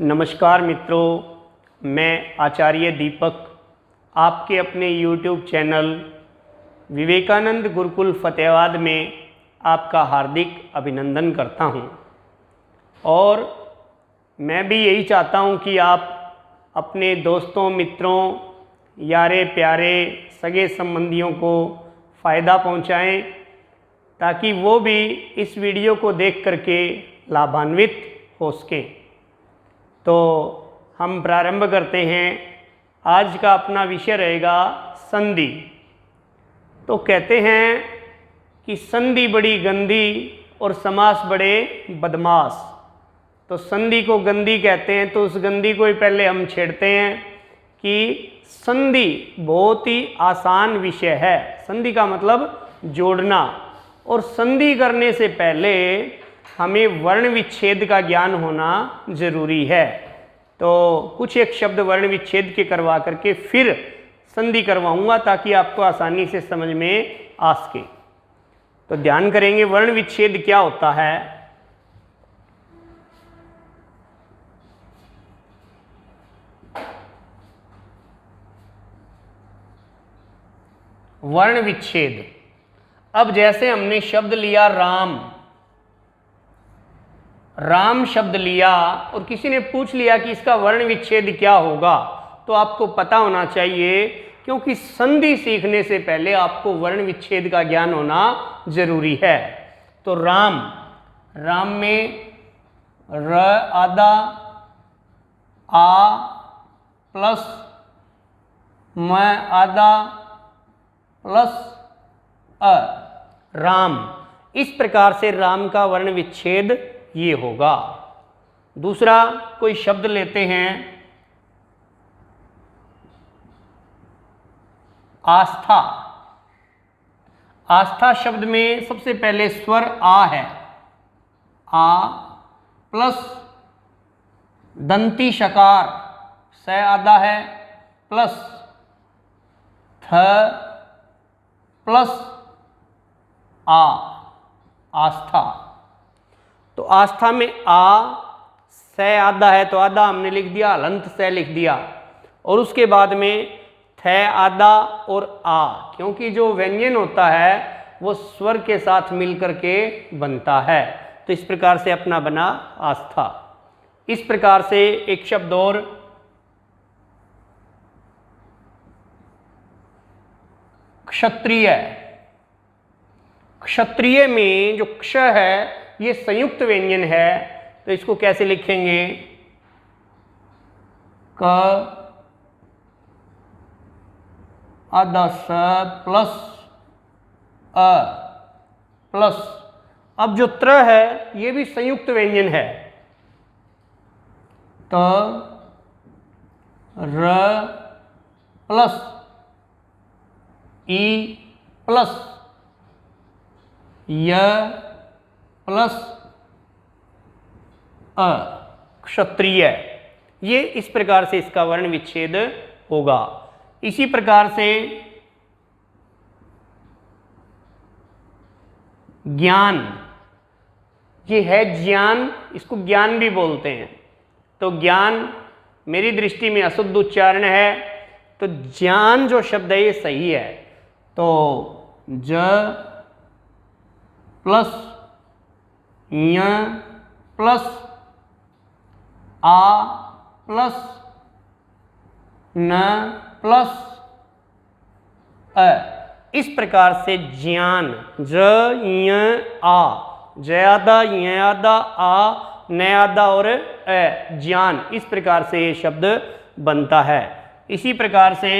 नमस्कार मित्रों, मैं आचार्य दीपक आपके अपने YouTube चैनल विवेकानंद गुरुकुल फतेहाबाद में आपका हार्दिक अभिनंदन करता हूं। और मैं भी यही चाहता हूं कि आप अपने दोस्तों, मित्रों, यारे प्यारे, सगे संबंधियों को फ़ायदा पहुंचाएं ताकि वो भी इस वीडियो को देख करके लाभान्वित हो सकें। तो हम प्रारंभ करते हैं। आज का अपना विषय रहेगा संधि। तो कहते हैं कि संधि बड़ी गंदी और समास बड़े बदमाश। तो संधि को गंदी कहते हैं, तो उस गंदी को ही पहले हम छेड़ते हैं कि संधि बहुत ही आसान विषय है। संधि का मतलब जोड़ना, और संधि करने से पहले हमें वर्ण विच्छेद का ज्ञान होना जरूरी है। तो कुछ एक शब्द वर्ण विच्छेद के करवा करके फिर संधि करवाऊंगा ताकि आपको आसानी से समझ में आ सके। तो ध्यान करेंगे, वर्ण विच्छेद क्या होता है। वर्ण विच्छेद, अब जैसे हमने शब्द लिया राम, राम शब्द लिया और किसी ने पूछ लिया कि इसका वर्ण विच्छेद क्या होगा, तो आपको पता होना चाहिए, क्योंकि संधि सीखने से पहले आपको वर्ण विच्छेद का ज्ञान होना जरूरी है। तो राम, राम में र आधा आ प्लस म आधा प्लस अ, राम। इस प्रकार से राम का वर्ण विच्छेद ये होगा। दूसरा कोई शब्द लेते हैं, आस्था। आस्था शब्द में सबसे पहले स्वर आ है, आ प्लस दंती शकार स आधा है प्लस थ प्लस आ, आस्था। तो आस्था में आ स आधा है तो आधा हमने लिख दिया, हलंत से लिख दिया, और उसके बाद में थ आधा और आ, क्योंकि जो व्यंजन होता है वो स्वर के साथ मिलकर के बनता है। तो इस प्रकार से अपना बना आस्था। इस प्रकार से एक शब्द और, क्षत्रिय। क्षत्रिय में जो क्ष है ये संयुक्त व्यंजन है, तो इसको कैसे लिखेंगे, क आधा स प्लस अ प्लस, अब जो त्र है ये भी संयुक्त व्यंजन है, त र प्लस ई प्लस य प्लस अ, क्षत्रिय। ये इस प्रकार से इसका वर्ण विच्छेद होगा। इसी प्रकार से ज्ञान, ये है ज्ञान, इसको ज्ञान भी बोलते हैं। तो ज्ञान मेरी दृष्टि में अशुद्ध उच्चारण है, तो ज्ञान जो शब्द है ये सही है। तो ज प्लस य प्लस आ प्लस न प्लस अ, इस प्रकार से ज्ञान, ज य आ, ज आधा य आधा आ न आधा और अ, ज्ञान, इस प्रकार से ये शब्द बनता है। इसी प्रकार से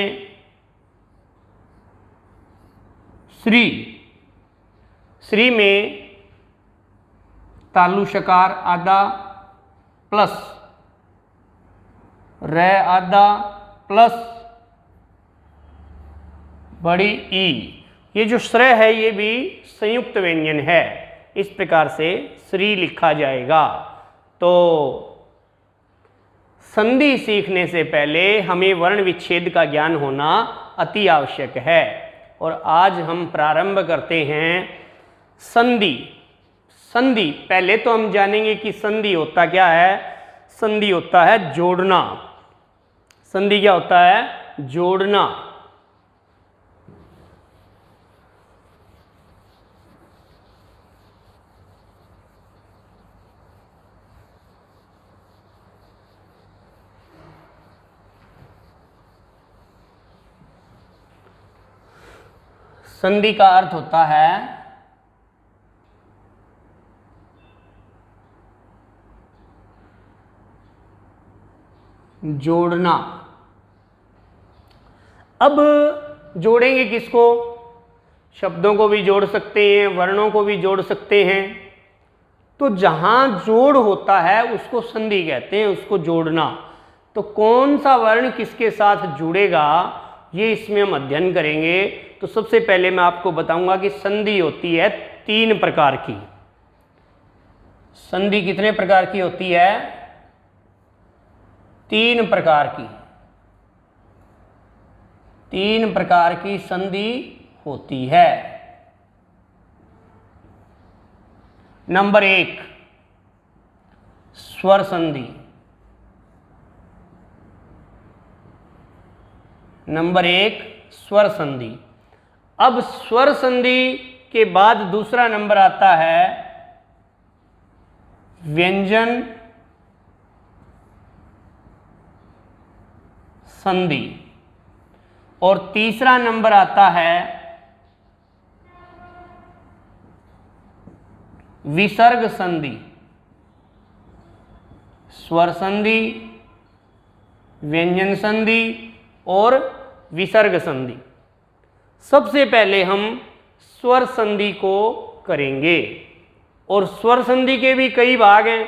श्री, श्री में तालु शकार आधा प्लस र आधा प्लस बड़ी ई, ये जो श्रेय है ये भी संयुक्त व्यंजन है। इस प्रकार से श्री लिखा जाएगा। तो संधि सीखने से पहले हमें वर्ण विच्छेद का ज्ञान होना अति आवश्यक है। और आज हम प्रारंभ करते हैं संधि। संधि, पहले तो हम जानेंगे कि संधि होता क्या है। संधि होता है जोड़ना। संधि क्या होता है? जोड़ना। संधि का अर्थ होता है जोड़ना। अब जोड़ेंगे किसको? शब्दों को भी जोड़ सकते हैं, वर्णों को भी जोड़ सकते हैं। तो जहां जोड़ होता है उसको संधि कहते हैं, उसको जोड़ना। तो कौन सा वर्ण किसके साथ जुड़ेगा ये इसमें हम अध्ययन करेंगे। तो सबसे पहले मैं आपको बताऊंगा कि संधि होती है 3 प्रकार की। संधि कितने प्रकार की होती है? 3 प्रकार की। 3 प्रकार की संधि होती है। नंबर 1 स्वर संधि। नंबर 1 स्वर संधि। अब स्वर संधि के बाद दूसरा नंबर आता है व्यंजन संधि और तीसरा नंबर आता है विसर्ग संधि। स्वर संधि, व्यंजन संधि और विसर्ग संधि। सबसे पहले हम स्वर संधि को करेंगे और स्वर संधि के भी कई भाग हैं।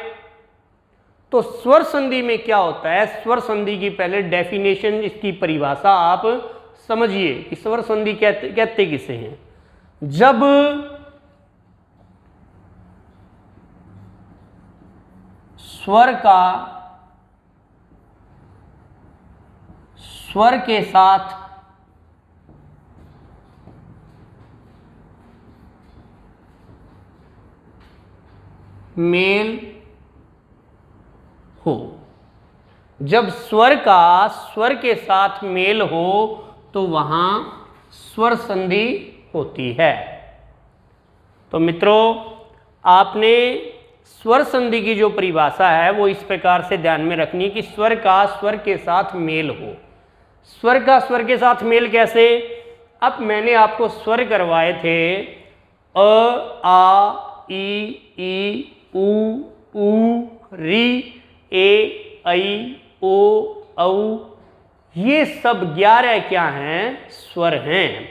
तो स्वर संधि में क्या होता है? स्वर संधि की पहले डेफिनेशन, इसकी परिभाषा आप समझिए कि स्वर संधि कहते किसे हैं। जब स्वर के साथ मेल हो, जब स्वर का स्वर के साथ मेल हो तो वहां स्वर संधि होती है। तो मित्रों, आपने स्वर संधि की जो परिभाषा है वो इस प्रकार से ध्यान में रखनी है कि स्वर का स्वर के साथ मेल हो। स्वर का स्वर के साथ मेल कैसे? अब मैंने आपको स्वर करवाए थे अ, आ, ई, उ, री, ए, ऐ, ओ, औ। ये सब 11 क्या हैं? स्वर हैं।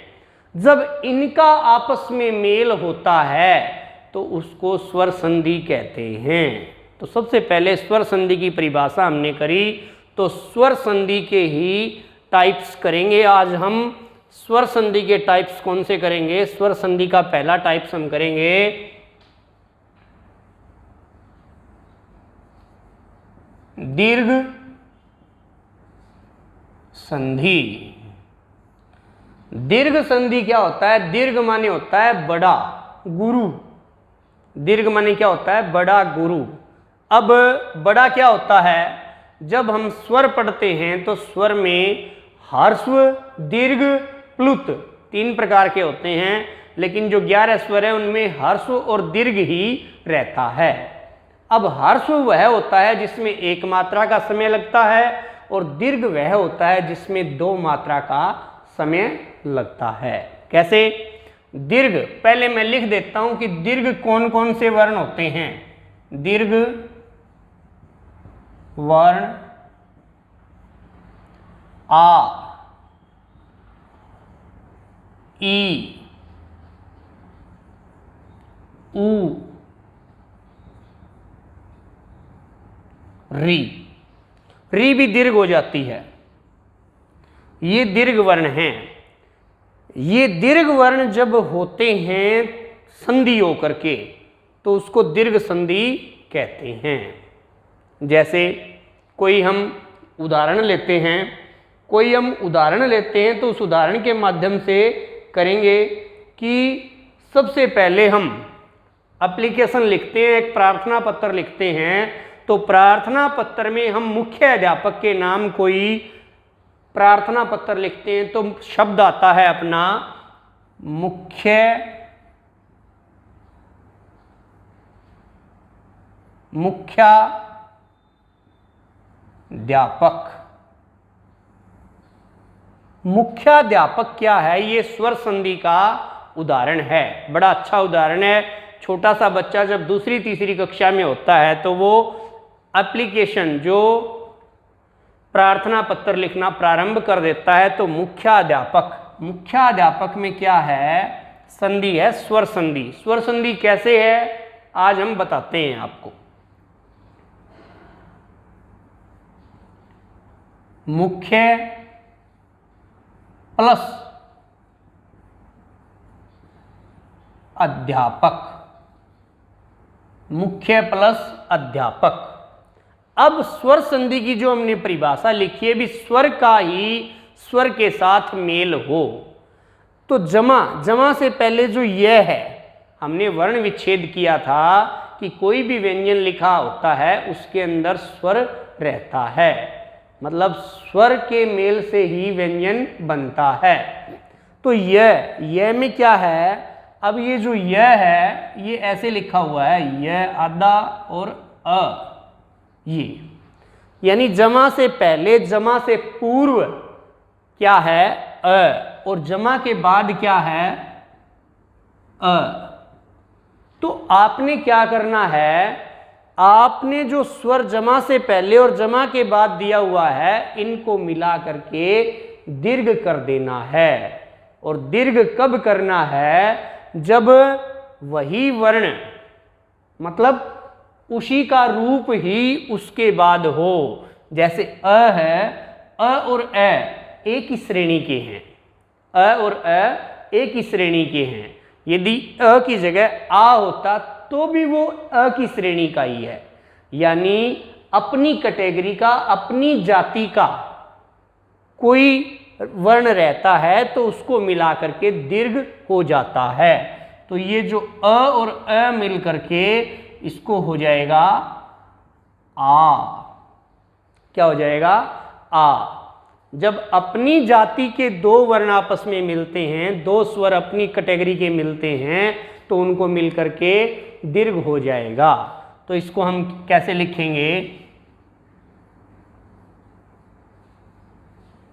जब इनका आपस में मेल होता है तो उसको स्वर संधि कहते हैं। तो सबसे पहले स्वर संधि की परिभाषा हमने करी। तो स्वर संधि के ही टाइप्स करेंगे आज हम। स्वर संधि के टाइप्स कौन से करेंगे? स्वर संधि का पहला टाइप्स हम करेंगे दीर्घ संधि। दीर्घ संधि क्या होता है? दीर्घ माने होता है बड़ा, गुरु। दीर्घ माने क्या होता है? बड़ा, गुरु। अब बड़ा क्या होता है? जब हम स्वर पढ़ते हैं तो स्वर में ह्रस्व, दीर्घ, प्लुत 3 प्रकार के होते हैं, लेकिन जो 11 स्वर है उनमें ह्रस्व और दीर्घ ही रहता है। अब ह्रस्व वह होता है जिसमें 1 मात्रा का समय लगता है और दीर्घ वह होता है जिसमें 2 मात्रा का समय लगता है। कैसे? दीर्घ, पहले मैं लिख देता हूं कि दीर्घ कौन कौन से वर्ण होते हैं। दीर्घ वर्ण आ, ई, उ, री। री भी दीर्घ हो जाती है। ये दीर्घ वर्ण हैं। ये दीर्घ वर्ण जब होते हैं संधि होकर के तो उसको दीर्घ संधि कहते हैं। जैसे कोई हम उदाहरण लेते हैं तो उस उदाहरण के माध्यम से करेंगे कि सबसे पहले हम एप्लीकेशन लिखते हैं, एक प्रार्थना पत्र लिखते हैं, तो प्रार्थना पत्र में हम मुख्य अध्यापक के नाम कोई प्रार्थना पत्र लिखते हैं तो शब्द आता है अपना मुख्याध्यापक। मुख्याध्यापक क्या है? ये स्वर संधि का उदाहरण है, बड़ा अच्छा उदाहरण है। छोटा सा बच्चा जब दूसरी तीसरी कक्षा में होता है तो वो एप्लीकेशन जो प्रार्थना पत्र लिखना प्रारंभ कर देता है। तो मुख्याध्यापक में क्या है? संधि है स्वर संधि। स्वर संधि कैसे है आज हम बताते हैं आपको। मुख्य प्लस अध्यापक, मुख्य प्लस अध्यापक। अब स्वर संधि की जो हमने परिभाषा लिखी है भी स्वर का ही स्वर के साथ मेल हो। तो जमा से पहले जो यह है, हमने वर्ण विच्छेद किया था कि कोई भी व्यंजन लिखा होता है उसके अंदर स्वर रहता है, मतलब स्वर के मेल से ही व्यंजन बनता है। तो यह में क्या है? अब ये जो यह है ये ऐसे लिखा हुआ है, यह आधा और अ, ये यानी जमा से पहले जमा से पूर्व क्या है? अ, और जमा के बाद क्या है? अ। तो आपने क्या करना है? आपने जो स्वर जमा से पहले और जमा के बाद दिया हुआ है इनको मिला करके दीर्घ कर देना है। और दीर्घ कब करना है? जब वही वर्ण, मतलब उसी का रूप ही उसके बाद हो। जैसे अ है, अ और ए एक ही श्रेणी के हैं, अ और अ एक ही श्रेणी के हैं। यदि अ की जगह आ होता तो भी वो अ की श्रेणी का ही है, यानी अपनी कैटेगरी का, अपनी जाति का कोई वर्ण रहता है तो उसको मिला करके दीर्घ हो जाता है। तो ये जो अ और अ मिल करके इसको हो जाएगा आ। क्या हो जाएगा? आ। जब अपनी जाति के दो वर्ण आपस में मिलते हैं, दो स्वर अपनी कैटेगरी के मिलते हैं तो उनको मिल करके दीर्घ हो जाएगा। तो इसको हम कैसे लिखेंगे?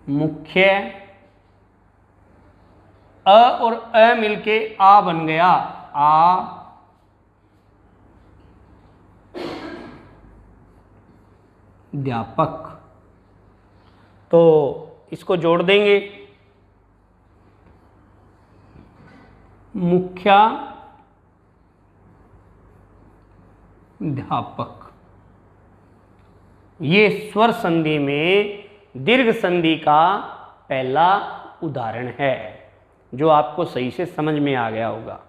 मुख्य अ और अ मिलके आ बन गया, आ अध्यापक। तो इसको जोड़ देंगे, मुख्याध्यापक। ये स्वर संधि में दीर्घ संधि का पहला उदाहरण है जो आपको सही से समझ में आ गया होगा।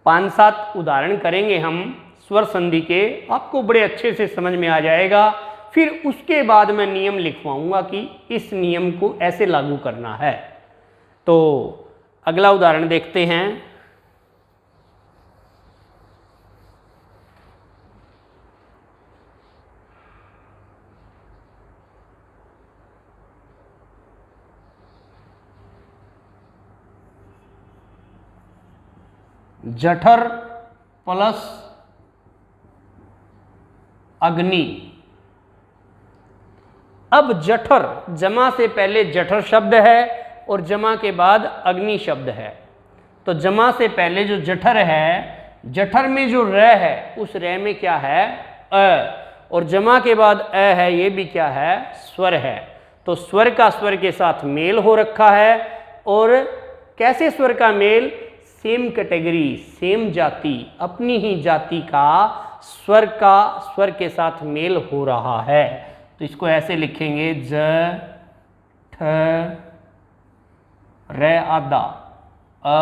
5-7 उदाहरण करेंगे हम स्वर संधि के, आपको बड़े अच्छे से समझ में आ जाएगा। फिर उसके बाद मैं नियम लिखवाऊंगा कि इस नियम को ऐसे लागू करना है। तो अगला उदाहरण देखते हैं। जठर प्लस अग्नि। अब जठर, जमा से पहले जठर शब्द है और जमा के बाद अग्नि शब्द है। तो जमा से पहले जो जठर है, जठर में जो र है उस र में क्या है? अ। और जमा के बाद अ है, ये भी क्या है? स्वर है। तो स्वर का स्वर के साथ मेल हो रखा है। और कैसे स्वर का मेल? सेम कैटेगरी, सेम जाति, अपनी ही जाति का स्वर के साथ मेल हो रहा है। तो इसको ऐसे लिखेंगे, ज ठ र आधा अ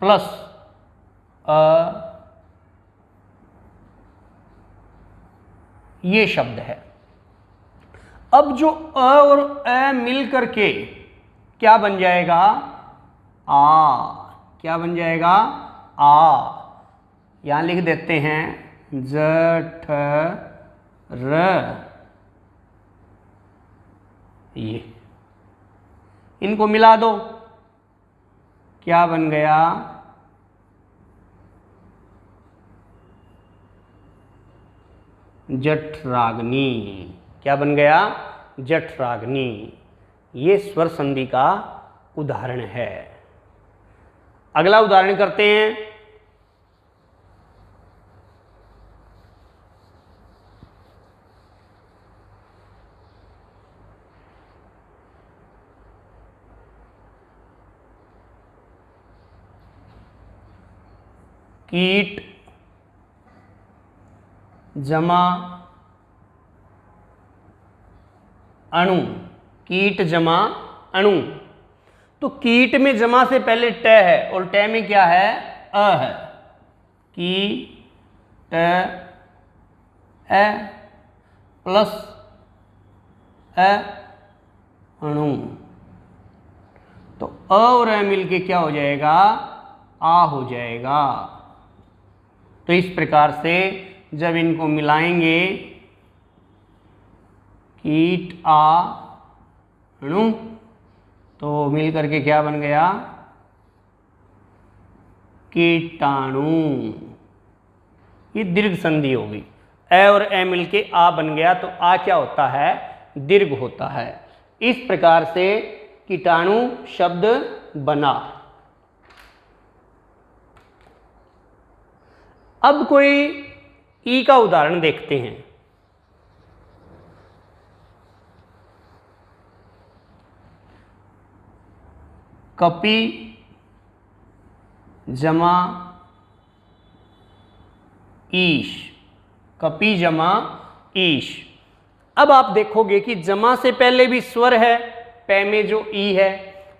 प्लस अ, ये शब्द है। अब जो अ और अ मिल करके क्या बन जाएगा? आ। क्या बन जाएगा? आ। यहां लिख देते हैं जठर, ये इनको मिला दो, क्या बन गया? जठराग्नि। क्या बन गया? जठराग्नि। ये स्वर संधि का उदाहरण है। अगला उदाहरण करते हैं। कीट जमा अणु। कीट जमा अणु। तो कीट में जमा से पहले ट है और ट में क्या है? अ है। की ट ए प्लस ए अणु। तो अ और ए मिलके क्या हो जाएगा? आ हो जाएगा। तो इस प्रकार से जब इनको मिलाएंगे, कीट आ अणु, तो मिल करके क्या बन गया? कीटाणु। ये दीर्घ संधि होगी। ए और ए मिलके आ बन गया, तो आ क्या होता है? दीर्घ होता है। इस प्रकार से कीटाणु शब्द बना। अब कोई ई का उदाहरण देखते हैं। कपि जमा ईश। कपि जमा ईश। अब आप देखोगे कि जमा से पहले भी स्वर है, पै में जो ई है,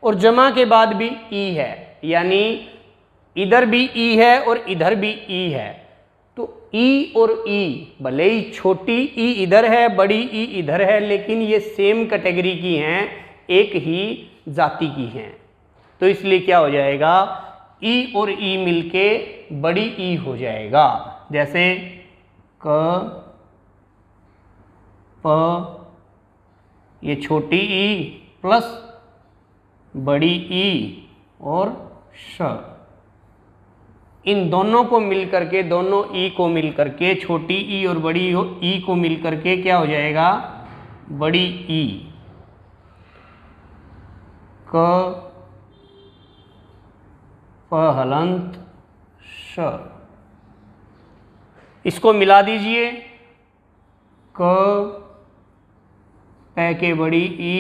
और जमा के बाद भी ई है, यानी इधर भी ई है और इधर भी ई है। तो ई और ई, भले ही छोटी ई इधर है, बड़ी ई इधर है, लेकिन ये सेम कैटेगरी की हैं, एक ही जाति की हैं। तो इसलिए क्या हो जाएगा? ई और ई मिलके बड़ी ई हो जाएगा। जैसे क प, ये छोटी ई प्लस बड़ी ई और श। इन दोनों को मिल करके, दोनों ई को मिल करके, छोटी ई और बड़ी ई को मिल करके क्या हो जाएगा? बड़ी ई। क प हलंत श। इसको मिला दीजिए। क पै के बड़ी ई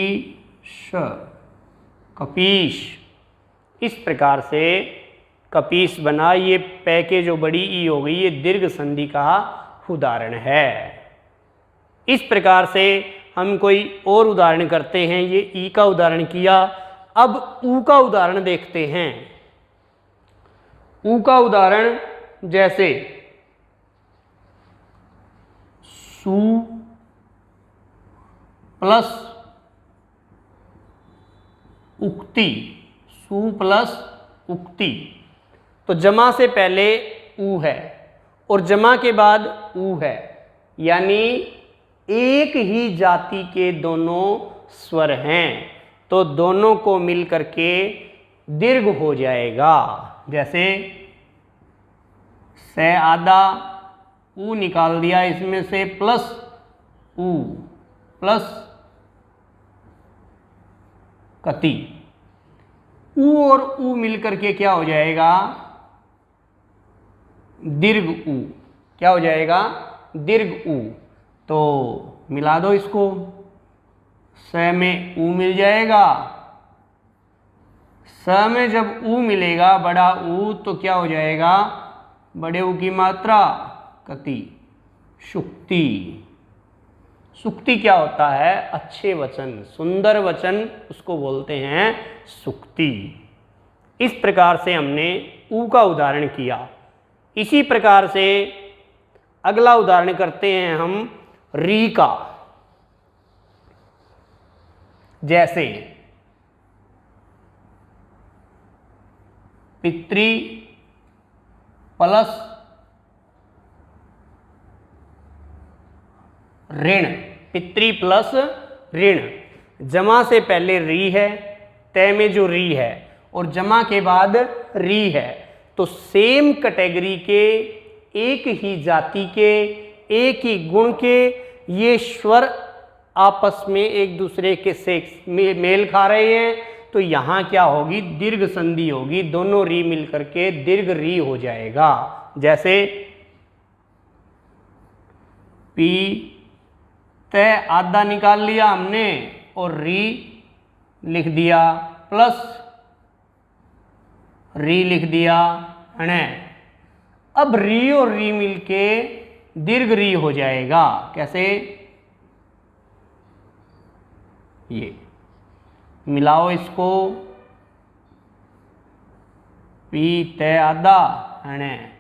श, कपीश। इस प्रकार से कपीश बना। ये पै के जो बड़ी ई हो गई, ये दीर्घ संधि का उदाहरण है। इस प्रकार से हम कोई और उदाहरण करते हैं। ये ई का उदाहरण किया। अब ऊ का उदाहरण देखते हैं। ऊ का उदाहरण जैसे सु प्लस उक्ति। सु प्लस उक्ति। तो जमा से पहले ऊ है और जमा के बाद ऊ है, यानी एक ही जाति के दोनों स्वर हैं, तो दोनों को मिल करके दीर्घ हो जाएगा। जैसे से आधा, ऊ निकाल दिया इसमें से, प्लस ऊ प्लस कति। ऊ और ऊ मिल करके क्या हो जाएगा? दीर्घ ऊ। क्या हो जाएगा? दीर्घ ऊ। तो मिला दो इसको, स में ऊ मिल जाएगा। स में जब ऊ मिलेगा, बड़ा ऊ, तो क्या हो जाएगा? बड़े ऊ की मात्रा कति, शुक्ति। सुक्ति क्या होता है? अच्छे वचन, सुंदर वचन, उसको बोलते हैं सुक्ति। इस प्रकार से हमने ऊ का उदाहरण किया। इसी प्रकार से अगला उदाहरण करते हैं हम री का। जैसे पितृ प्लस ऋण, पितृ प्लस ऋण। जमा से पहले री है, तय में जो री है, और जमा के बाद री है, तो सेम कैटेगरी के, एक ही जाति के, एक ही गुण के ये स्वर आपस में एक दूसरे के से मेल खा रहे हैं, तो यहाँ क्या होगी, दीर्घ संधि होगी, दोनों री मिलकर के दीर्घ री हो जाएगा। जैसे पी तय आधा निकाल लिया हमने और री लिख दिया, प्लस री लिख दिया है। अब री और री मिलके दीर्घ री हो जाएगा। कैसे, ये मिलाओ इसको, पी तय आधा है।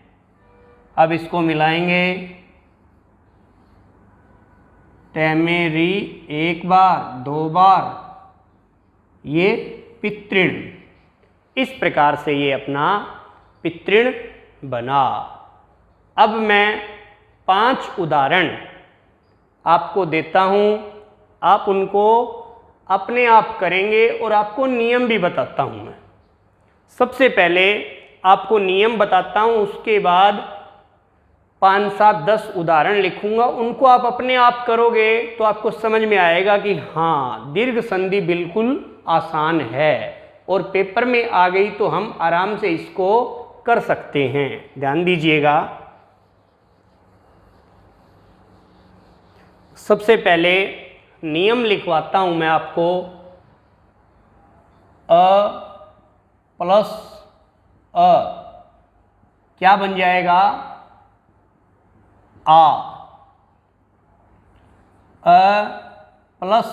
अब इसको मिलाएंगे, तय में री एक बार, दो बार, ये पितृण। इस प्रकार से ये अपना पितृण बना। अब मैं 5 उदाहरण आपको देता हूँ, आप उनको अपने आप करेंगे और आपको नियम भी बताता हूँ मैं। सबसे पहले आपको नियम बताता हूँ, उसके बाद 5, 7, 10 उदाहरण लिखूंगा, उनको आप अपने आप करोगे तो आपको समझ में आएगा कि हाँ, दीर्घ संधि बिल्कुल आसान है और पेपर में आ गई तो हम आराम से इसको कर सकते हैं। ध्यान दीजिएगा। सबसे पहले नियम लिखवाता हूं मैं आपको। अ प्लस अ क्या बन जाएगा, आ। अ प्लस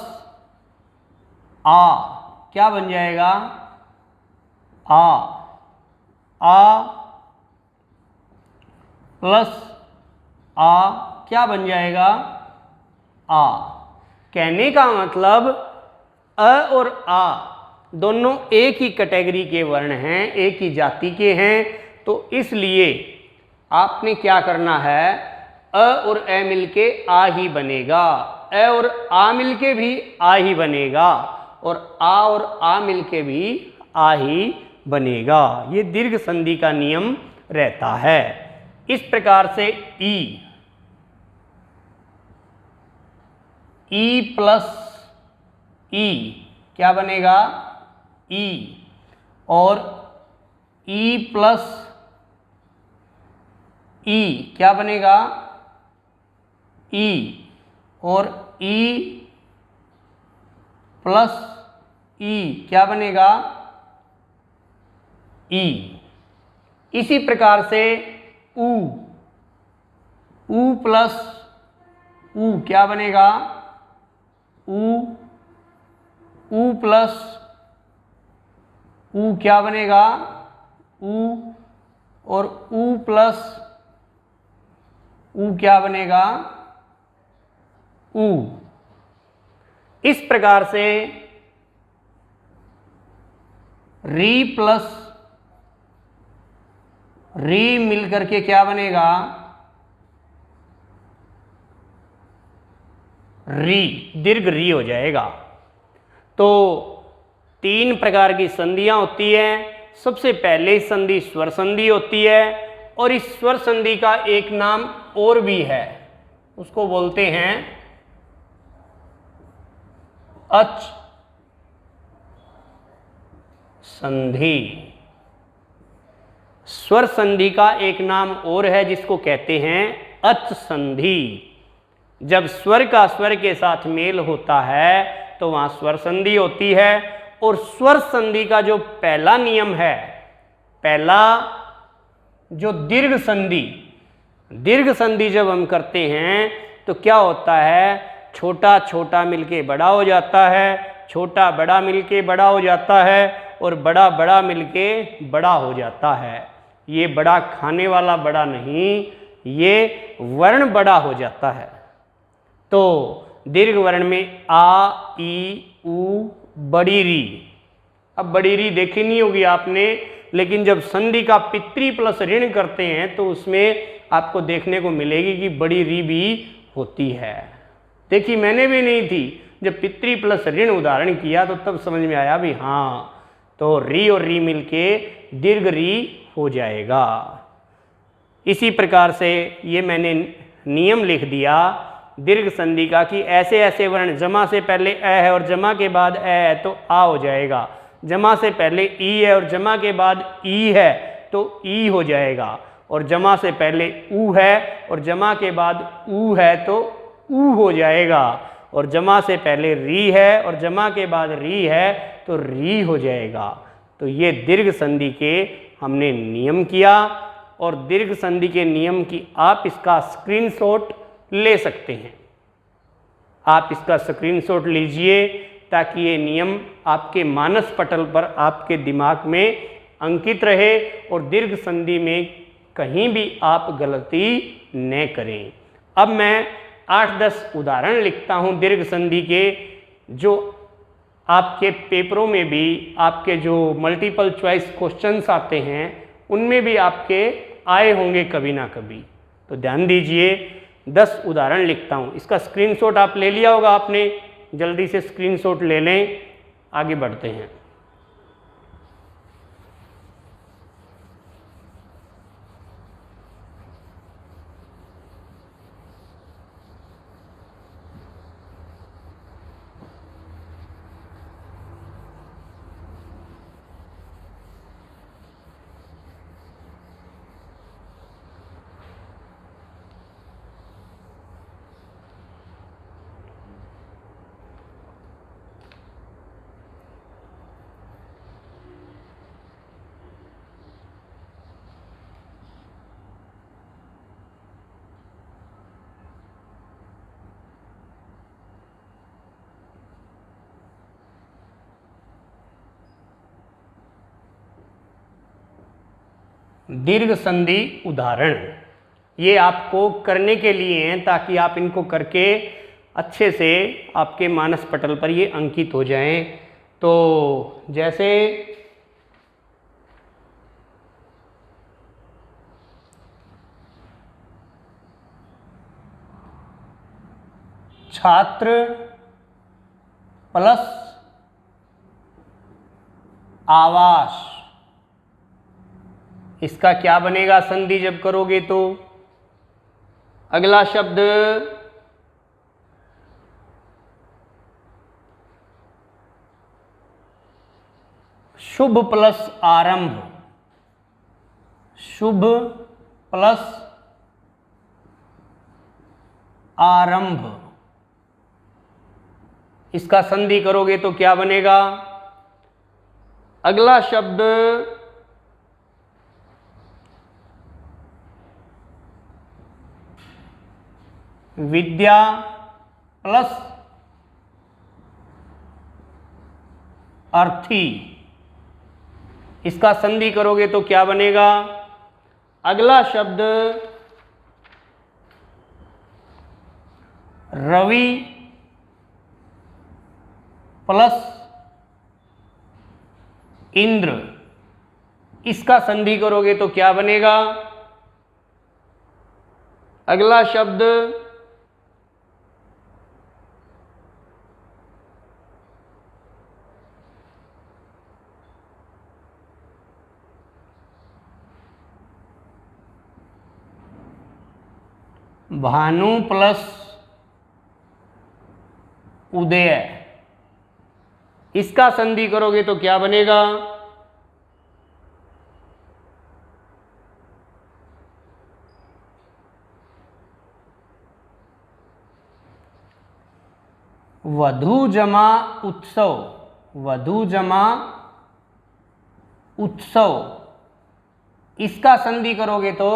आ क्या बन जाएगा, आ। आ प्लस आ क्या बन जाएगा, आ। कहने का मतलब अ और आ दोनों एक ही कैटेगरी के वर्ण हैं, एक ही जाति के हैं, तो इसलिए आपने क्या करना है, अ और ए मिलके आ ही बनेगा, ए और आ मिलके भी आ ही बनेगा, और आ मिलके भी आ ही बनेगा। ये दीर्घ संधि का नियम रहता है। इस प्रकार से ई प्लस ई क्या बनेगा, ई। और ई प्लस ई क्या बनेगा, ई। और ई प्लस ई क्या बनेगा, ई। इसी प्रकार से ऊ प्लस ऊ क्या बनेगा, ऊ प्लस ऊ क्या बनेगा, ऊ। और ऊ प्लस ऊ क्या बनेगा, ऊ। इस प्रकार से री प्लस री मिलकर के क्या बनेगा, री, दीर्घ री हो जाएगा। तो 3 प्रकार की संधियां होती है। सबसे पहले संधि स्वर संधि होती है, और इस स्वर संधि का एक नाम और भी है, उसको बोलते हैं अच संधि। स्वर संधि का एक नाम और है जिसको कहते हैं अच संधि। जब स्वर का स्वर के साथ मेल होता है तो वहां स्वर संधि होती है। और स्वर संधि का जो पहला नियम है, पहला जो दीर्घ संधि जब हम करते हैं तो क्या होता है, छोटा छोटा मिलके बड़ा हो जाता है, छोटा बड़ा मिलके बड़ा हो जाता है, और बड़ा बड़ा मिलके बड़ा हो जाता है। ये बड़ा खाने वाला बड़ा नहीं, ये वर्ण बड़ा हो जाता है। तो दीर्घ वर्ण में आ, ई, ऊ, बड़ी री। अब बड़ी री देखी नहीं होगी आपने, लेकिन जब संधि का पितृ प्लस ऋण करते हैं तो उसमें आपको देखने को मिलेगी कि बड़ी री भी होती है। देखी मैंने भी नहीं थी। जब पितृ प्लस ऋण उदाहरण किया तो तब समझ में आया भी हाँ, तो री और री मिलके दीर्घ री हो जाएगा। इसी प्रकार से ये मैंने नियम लिख दिया दीर्घ संधि का कि ऐसे ऐसे वर्ण, जमा से पहले अ है और जमा के बाद ए है तो आ हो जाएगा, जमा से पहले ई है और जमा के बाद ई है तो ई हो जाएगा, और जमा से पहले ऊ है और जमा के बाद ऊ है तो ऊ हो जाएगा, और जमा से पहले री है और जमा के बाद री है तो री हो जाएगा। तो ये दीर्घ संधि के हमने नियम किया, और दीर्घ संधि के नियम की आप इसका स्क्रीनशॉट ले सकते हैं। आप इसका स्क्रीनशॉट लीजिए ताकि ये नियम आपके मानस पटल पर आपके दिमाग में अंकित रहे और दीर्घ संधि में कहीं भी आप गलती न करें। अब मैं 8-10 उदाहरण लिखता हूँ दीर्घ संधि के, जो आपके पेपरों में भी, आपके जो मल्टीपल चॉइस क्वेश्चंस आते हैं उनमें भी आपके आए होंगे कभी ना कभी। तो ध्यान दीजिए, 10 उदाहरण लिखता हूँ। इसका स्क्रीनशॉट आप ले लिया होगा आपने, जल्दी से स्क्रीनशॉट ले लें, आगे बढ़ते हैं। दीर्घ संधि उदाहरण ये आपको करने के लिए हैं ताकि आप इनको करके अच्छे से आपके मानस पटल पर ये अंकित हो जाएं। तो जैसे छात्र प्लस आवास, इसका क्या बनेगा संधि जब करोगे तो? अगला शब्द शुभ प्लस आरंभ, शुभ प्लस आरंभ, इसका संधि करोगे तो क्या बनेगा? अगला शब्द विद्या प्लस अर्थी, इसका संधि करोगे तो क्या बनेगा? अगला शब्द रवि प्लस इंद्र, इसका संधि करोगे तो क्या बनेगा? अगला शब्द भानु प्लस उदय, इसका संधि करोगे तो क्या बनेगा? वधु जमा उत्सव, वधु जमा उत्सव, इसका संधि करोगे तो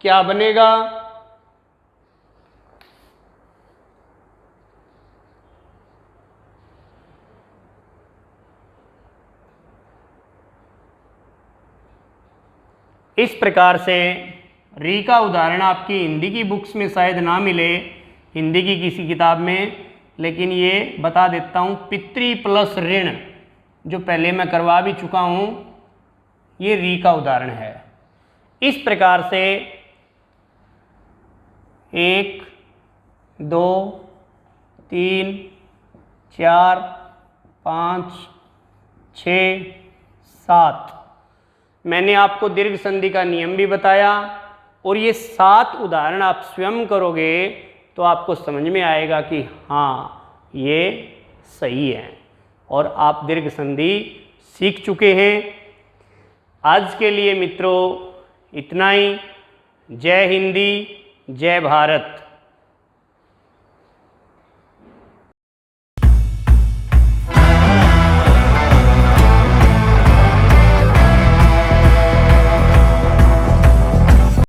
क्या बनेगा? इस प्रकार से री का उदाहरण आपकी हिंदी की बुक्स में शायद ना मिले, हिंदी की किसी किताब में, लेकिन ये बता देता हूँ पितृ प्लस ऋण जो पहले मैं करवा भी चुका हूँ, ये री का उदाहरण है। इस प्रकार से 1, 2, 3, 4, 5, 6, 7। मैंने आपको दीर्घ संधि का नियम भी बताया और ये 7 उदाहरण आप स्वयं करोगे तो आपको समझ में आएगा कि हाँ ये सही है और आप दीर्घ संधि सीख चुके हैं। आज के लिए मित्रों इतना ही। जय हिंदी, जय भारत।